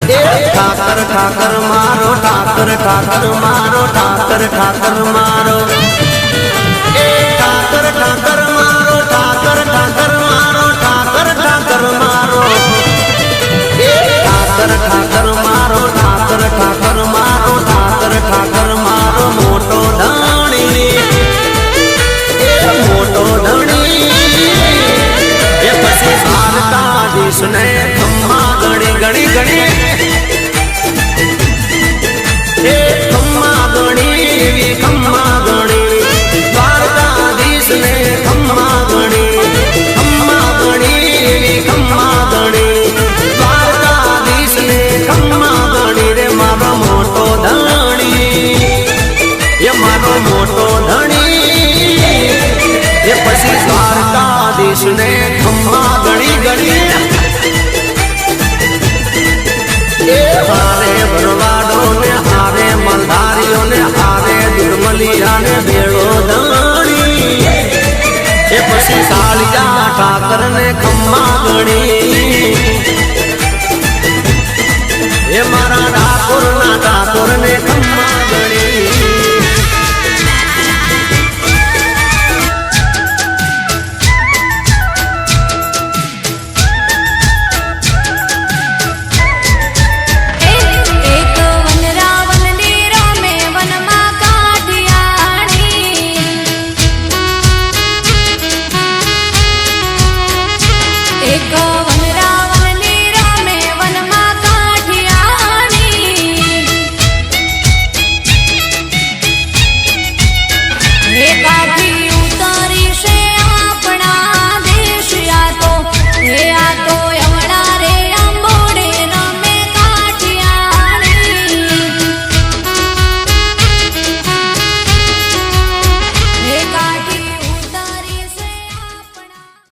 ઠાકર ઠાકર મારો ઠાકર ઠાકર મારો ઠાકર ઠાકર મારો ઠાકર ઠાકર મારો ઠાકર ઠાકર મારો ઠાકર ઠાકર મારો ઠાકર ઠાકર મારો ઠાકર ઠાકર મારો ઠાકર ઠાકર મારો મોટો ધણી મોટો ધણી એ પછી દ્વારકાધીશ ને ખમ્મા ગણી ગણી ગણી ખમ્મા ગણી ખમ્મા ગણી દ્વારકાધીશ ને ખમ્મા ગણી ખમ્મા ગણી ખમ્મા ગણી દ્વારકાધીશ ને ખમ્મા ગણી રે મારો મોટો ધણી એ મારો મોટો ધણી એ પછી દ્વારકાધીશ ને ખમ્મા ગણી ગણી હારે ભરવાડો ને હારે મલધારીઓ ને હારે દુર્મલિયા ને ભેળો ધણી એ પછી સાલિયા ઠાકર ને ખમ્મા ગણી એ મારા ઠાકોર